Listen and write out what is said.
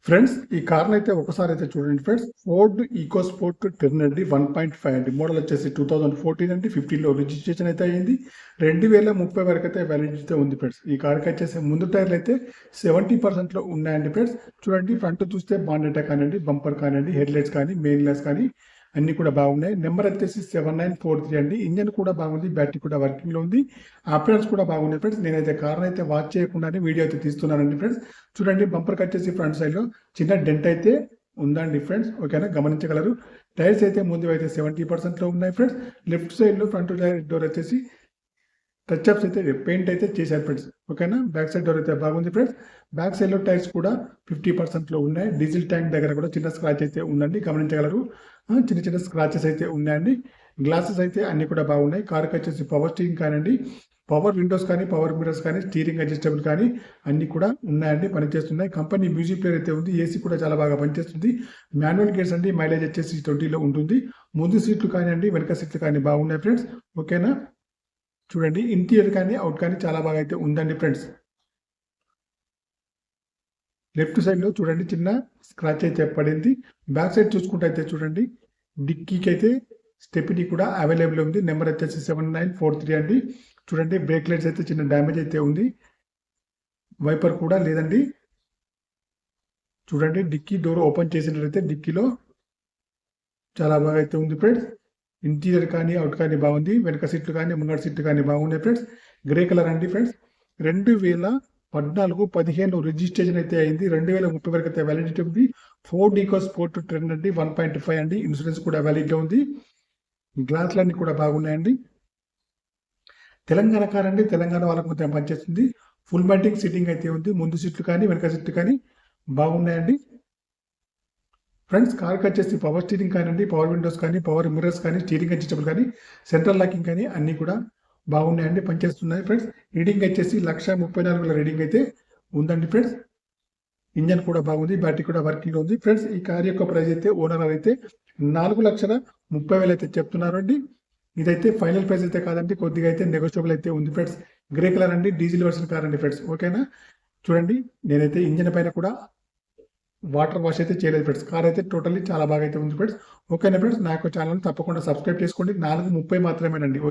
Friends ఈ కార్ని అయితే ఒకసారి అయితే చూడండి ఫ్రెండ్స్. ఫోర్డ్ ఈకో స్పోర్ట్ 10 అండి, 1.5 అండి. మోడల్ వచ్చేసి 2014 అండి. 15లో రిజిస్ట్రేషన్ అయితే అయ్యింది. 2030 వరకు అయితే వ్యాలిడిటీ ఉంది ఫ్రెండ్స్. ఈ కార్కి వచ్చేసి ముందు టైర్లు అయితే 70% ఉన్నాయండి ఫ్రెండ్స్. చూడండి, ఫ్రంట్ చూస్తే బానెట్ కానివ్వండి, బంపర్ కానివ్వండి, హెడ్ లైట్స్ కానీ, మెయిన్ లైట్స్ కానీ అన్ని కూడా బాగున్నాయి. నెంబర్ వచ్చేసి 7943 అండి. ఇంజన్ కూడా బాగుంది, బ్యాటరీ కూడా వర్కింగ్ లో ఉంది, ఆపరేషన్స్ కూడా బాగున్నాయి ఫ్రెండ్స్. నేనైతే కార్ అయితే వాచ్ చేయకుండానే వీడియో అయితే తీస్తున్నానండి ఫ్రెండ్స్. చూడండి, బంపర్ వచ్చేసి ఫ్రంట్ సైడ్ లో చిన్న డెంట్ అయితే ఉందండి ఫ్రెండ్స్. ఓకేనా, గమనించగలరు. టైర్స్ అయితే ముందు అయితే 70% లో ఉన్నాయి ఫ్రెండ్స్. లెఫ్ట్ సైడ్ లో ఫ్రంట్ డోర్ వచ్చేసి టచ్ అప్స్ అయితే పెయింట్ అయితే చేశారు ఫ్రెండ్స్. ఓకేనా, బ్యాక్ సైడ్ డోర్ అయితే బాగుంది ఫ్రెండ్స్. బ్యాక్ సైడ్ లో టైర్స్ కూడా 50% లో ఉన్నాయి. డీజిల్ ట్యాంక్ దగ్గర కూడా చిన్న స్క్రాచ్ అయితే ఉందండి, గమనించగలరు. చిన్న చిన్న స్క్రాచెస్ అయితే ఉన్నాయండి. గ్లాసెస్ అయితే అన్ని కూడా బాగున్నాయి. కార్కి వచ్చేసి పవర్ స్టీరింగ్ కానివ్వండి, పవర్ విండోస్ కానీ, పవర్ మిరర్స్ కానీ, స్టీరింగ్ అడ్జస్టబుల్ కానీ అన్ని కూడా ఉన్నాయండి, పనిచేస్తున్నాయి. కంపెనీ మ్యూజిక్ ప్లేయర్ అయితే ఉంది. ఏసీ కూడా చాలా బాగా పనిచేస్తుంది. మాన్యువల్ గేర్స్ అండి, మైలేజ్ వచ్చేసి 20లో ఉంటుంది. ముందు సీట్లు కానివ్వండి, వెనక సీట్లు కానీ బాగున్నాయి ఫ్రెండ్స్. ఓకేనా, చూడండి, ఇంటీరియర్ కానీ అవుట్ కానీ చాలా బాగా అయితే ఉందండి ఫ్రెండ్స్. లెఫ్ట్ సైడ్ లో చూడండి చిన్న స్క్రాచ్ అయితే పడింది. బ్యాక్ సైడ్ చూసుకుంటే అయితే చూడండి, డిక్కీకి అయితే స్టెపినీ కూడా అవైలబుల్ ఉంది. నెంబర్ వచ్చేసి 7943 అండి. చూడండి, బ్రేక్ లైట్స్ అయితే చిన్న డ్యామేజ్ అయితే ఉంది, వైపర్ కూడా లేదండి. చూడండి, డిక్కీ డోర్ ఓపెన్ చేసినట్లయితే డిక్కీలో చాలా బాగా అయితే ఉంది ఫ్రెండ్స్. ఇంటీరియర్ కానీ అవుట్ కానీ బాగుంది. వెనక సీట్లు కానీ ముంగడ సీట్లు కానీ బాగున్నాయి ఫ్రెండ్స్. గ్రే కలర్ అండి ఫ్రెండ్స్. 2014-15 రిజిస్ట్రేషన్ అయితే అయింది. 2030 వరకు అయితే వ్యాలిడిటీ ఉంది. ఫోర్డ్ ఈకో స్పోర్ట్ 10 అండి, 1.5 అండి. ఇన్సూరెన్స్ కూడా వ్యాలిడ్గా ఉంది. గ్లాసులన్నీ కూడా బాగున్నాయండి. తెలంగాణ కార్ అండి, తెలంగాణ వాళ్ళకు మొత్తం పనిచేస్తుంది. ఫుల్ మ్యాటింగ్ సీటింగ్ అయితే ఉంది. ముందు సీట్లు కానీ వెనక సీట్లు కానీ బాగున్నాయండి ఫ్రెండ్స్. కార్కి వచ్చేసి పవర్ స్టీరింగ్ కానివ్వండి, పవర్ విండోస్ కానీ, పవర్ మిర్రర్స్ కానీ, స్టీరింగ్ అడ్జస్టబుల్ కానీ, సెంట్రల్ లాకింగ్ కానీ అన్ని కూడా బాగున్నాయండి, పనిచేస్తున్నాయి ఫ్రెండ్స్. రీడింగ్ వచ్చేసి 1,34,000 రీడింగ్ అయితే ఉందండి ఫ్రెండ్స్. ఇంజన్ కూడా బాగుంది, బ్యాటరీ కూడా వర్కింగ్ ఉంది ఫ్రెండ్స్. ఈ కార్ యొక్క ప్రైస్ అయితే ఓనర్ అయితే 4,30,000 అయితే చెప్తున్నారు అండి. ఇదైతే ఫైనల్ ప్రైస్ అయితే కాదండి, కొద్దిగా అయితే నెగోషియబుల్ అయితే ఉంది ఫ్రెండ్స్. గ్రే కలర్ అండి, డీజిల్ వర్షన్ కార్ అండి ఫ్రెండ్స్. ఓకేనా, చూడండి, నేనైతే ఇంజన్ పైన కూడా వాటర్ వాష్ అయితే చేయలేదు ఫ్రెండ్స్. కార్ అయితే టోటల్లీ చాలా బాగా అయితే ఉంది ఫ్రెండ్స్. ఓకేనా ఫ్రెండ్స్, నా యొక్క ఛానల్ తప్పకుండా సబ్స్క్రైబ్ చేసుకోండి. 4:30 మాత్రమేనండి.